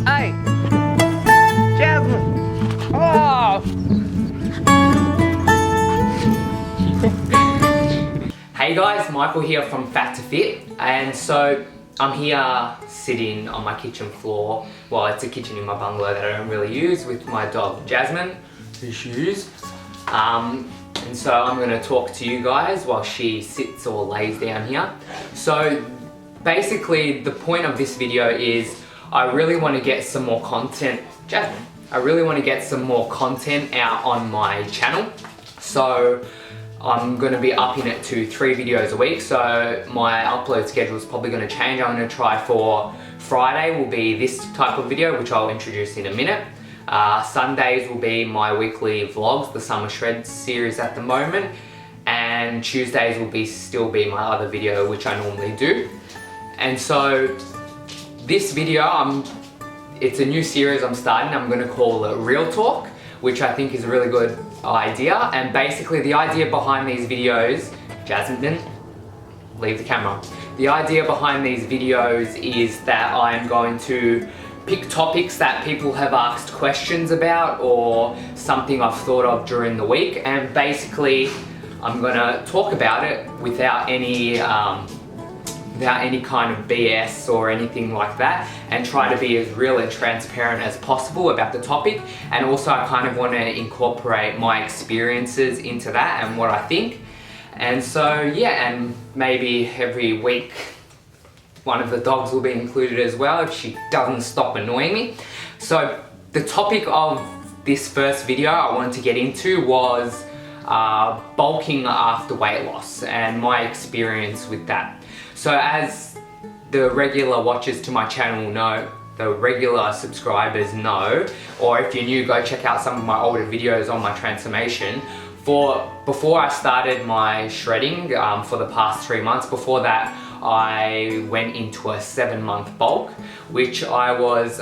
Hey! Jasmine! Oh! Hey guys, Michael here from Fat to Fit, and so I'm here sitting on my kitchen floor. Well, it's a kitchen in my bungalow that I don't really use, with my dog Jasmine, who she uses. And so I'm going to talk to you guys while she sits or lays down here. So basically the point of this video is I really want to get some more content. Jasmine, I really want to get some more content out on my channel. So I'm going to be upping it to 3 videos a week, so my upload schedule is probably going to change. I'm going to try for Friday will be this type of video, which I'll introduce in a minute. Sundays will be my weekly vlogs, the Summer Shreds series at the moment, and Tuesdays will still be my other video, which I normally do. And so this video, it's a new series I'm starting. I'm going to call it Real Talk, which I think is a really good idea. And basically the idea behind these videos, Jasmine, leave the camera. The idea behind these videos is that I'm going to pick topics that people have asked questions about or something I've thought of during the week, and basically I'm gonna talk about it without any kind of BS or anything like that, and try to be as real and transparent as possible about the topic. And also I kind of want to incorporate my experiences into that and what I think. And so yeah, and maybe every week one of the dogs will be included as well if she doesn't stop annoying me. So the topic of this first video I wanted to get into was bulking after weight loss and my experience with that. So as the regular watchers to my channel know, the regular subscribers know, or if you're new, go check out some of my older videos on my transformation. Before I started my shredding for the past 3 months, before that I went into a 7-month bulk, which I was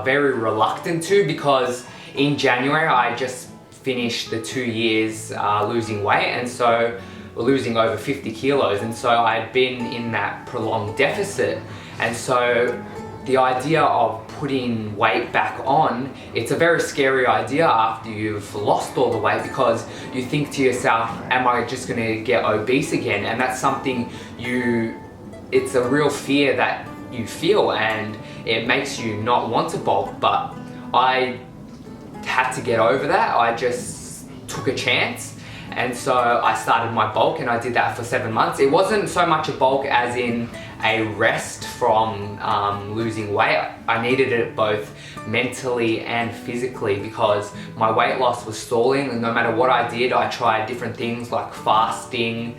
very reluctant to, because in January I just finished the 2 years losing weight, and so losing over 50 kilos, and so I'd been in that prolonged deficit. And so the idea of putting weight back on, it's a very scary idea after you've lost all the weight, because you think to yourself, am I just gonna get obese again? And that's something it's a real fear that you feel, and it makes you not want to bulk. But I had to get over that. I just took a chance, and so I started my bulk, and I did that for 7 months. It wasn't so much a bulk as in a rest from losing weight. I needed it both mentally and physically, because my weight loss was stalling, and no matter what I did, I tried different things like fasting,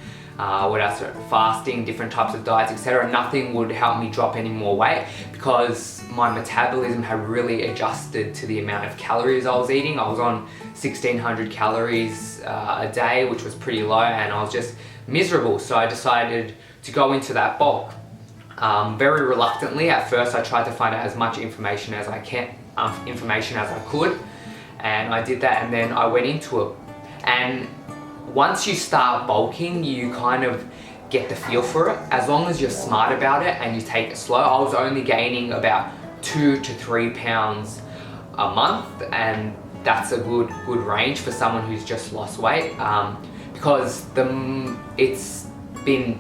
fasting, different types of diets, etc. Nothing would help me drop any more weight, because my metabolism had really adjusted to the amount of calories I was eating. I was on 1600 calories a day, which was pretty low, and I was just miserable. So I decided to go into that bulk. Very reluctantly at first. I tried to find out as much information as I could, and I did that, and then I went into it. And once you start bulking, you kind of get the feel for it, as long as you're smart about it and you take it slow. I was only gaining about 2 to 3 pounds a month, and that's a good range for someone who's just lost weight, because it's been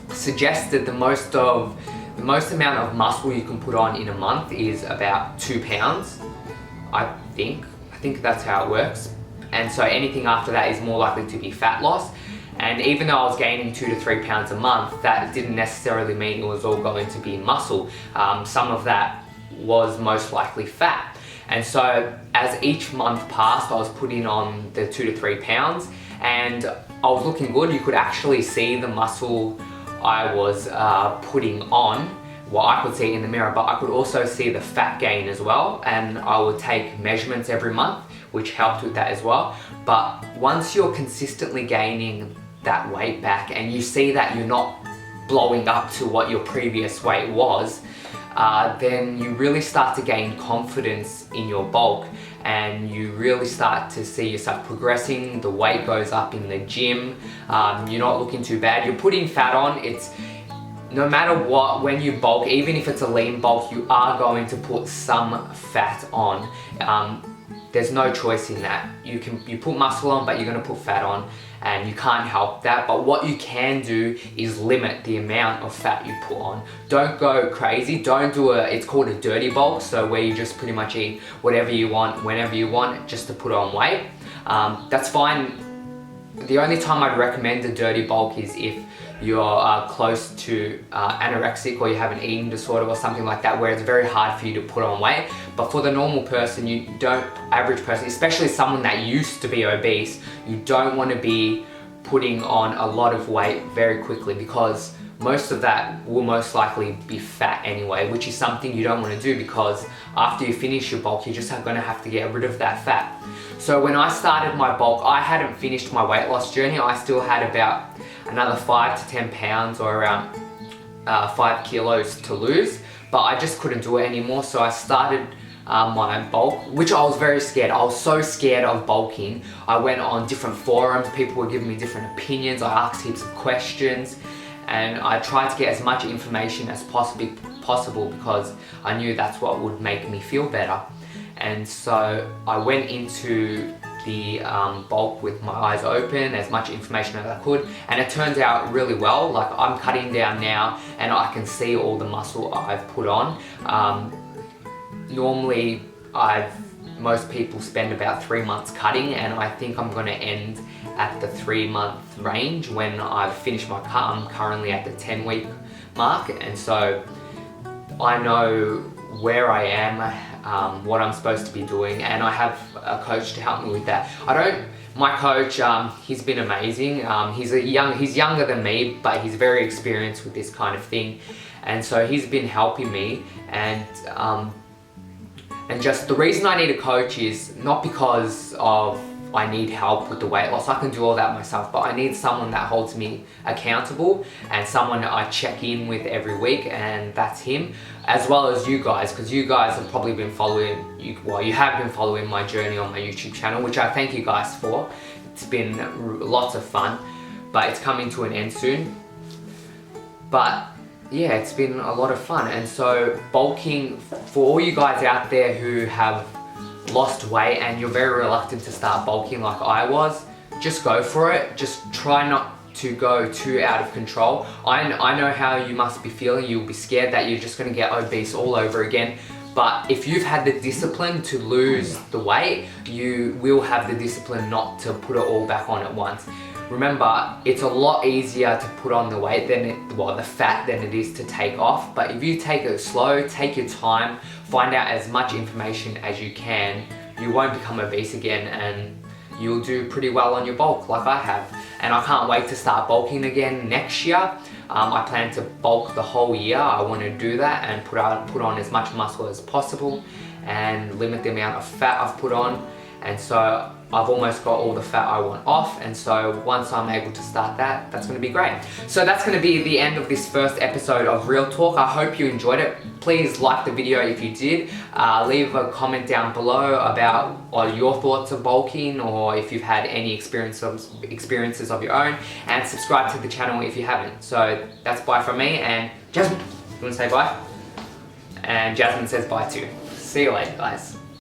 suggested the most amount of muscle you can put on in a month is about 2 pounds. I think that's how it works. And so anything after that is more likely to be fat loss. And even though I was gaining 2 to 3 pounds a month, that didn't necessarily mean it was all going to be muscle. Some of that was most likely fat. And so as each month passed, I was putting on the 2 to 3 pounds, and I was looking good. You could actually see the muscle I was putting on. Well, I could see it in the mirror, but I could also see the fat gain as well. And I would take measurements every month, which helped with that as well. But once you're consistently gaining that weight back, and you see that you're not blowing up to what your previous weight was, then you really start to gain confidence in your bulk, and you really start to see yourself progressing. The weight goes up in the gym. You're not looking too bad. You're putting fat on. no matter what, when you bulk, even if it's a lean bulk, you are going to put some fat on. There's no choice in that. You put muscle on, but you're gonna put fat on, and you can't help that. But what you can do is limit the amount of fat you put on. Don't go crazy. Don't do it's called a dirty bulk, so where you just pretty much eat whatever you want, whenever you want, just to put on weight. That's fine. The only time I'd recommend a dirty bulk is if you're close to anorexic, or you have an eating disorder or something like that, where it's very hard for you to put on weight. But for the normal person, average person, especially someone that used to be obese, you don't want to be putting on a lot of weight very quickly, because most of that will most likely be fat anyway, which is something you don't want to do, because after you finish your bulk, you're just going to have to get rid of that fat. So when I started my bulk, I hadn't finished my weight loss journey. I still had about another 5 to 10 pounds, or around 5 kilos to lose, but I just couldn't do it anymore. So I started my bulk, which I was very scared. I was so scared of bulking. I went on different forums, people were giving me different opinions, I asked heaps of questions, and I tried to get as much information as possible, because I knew that's what would make me feel better. And so I went into the bulk with my eyes open, as much information as I could, and it turned out really well. Like, I'm cutting down now and I can see all the muscle I've put on. Normally most people spend about 3 months cutting, and I think I'm going to end at the 3-month range when I've finished my cut. I'm currently at the 10-week mark, and so I know where I am, what I'm supposed to be doing, and I have a coach to help me with that. My coach, he's been amazing. He's younger than me, but he's very experienced with this kind of thing, and so he's been helping me. And just the reason I need a coach is not because of I need help with the weight loss. I can do all that myself, but I need someone that holds me accountable, and someone that I check in with every week, and that's him, as well as you guys, because you guys have probably been you have been following my journey on my YouTube channel, which I thank you guys for. It's been lots of fun, but it's coming to an end soon. But yeah, it's been a lot of fun. And so bulking, for all you guys out there who have lost weight and you're very reluctant to start bulking like I was, just go for it. Just try not to go too out of control. I know how you must be feeling. You'll be scared that you're just going to get obese all over again. But if you've had the discipline to lose the weight, you will have the discipline not to put it all back on at once. Remember, it's a lot easier to put on the weight the fat than it is to take off. But if you take it slow, take your time, find out as much information as you can, you won't become obese again, and you'll do pretty well on your bulk like I have. And I can't wait to start bulking again next year. I plan to bulk the whole year. I want to do that and put on as much muscle as possible and limit the amount of fat I've put on. And so I've almost got all the fat I want off, and so once I'm able to start that, that's going to be great. So that's going to be the end of this first episode of Real Talk. I hope you enjoyed it. Please like the video if you did. Leave a comment down below about your thoughts of bulking, or if you've had any experiences of your own, and subscribe to the channel if you haven't. So that's bye from me, and Jasmine, you want to say bye? And Jasmine says bye too. See you later, guys.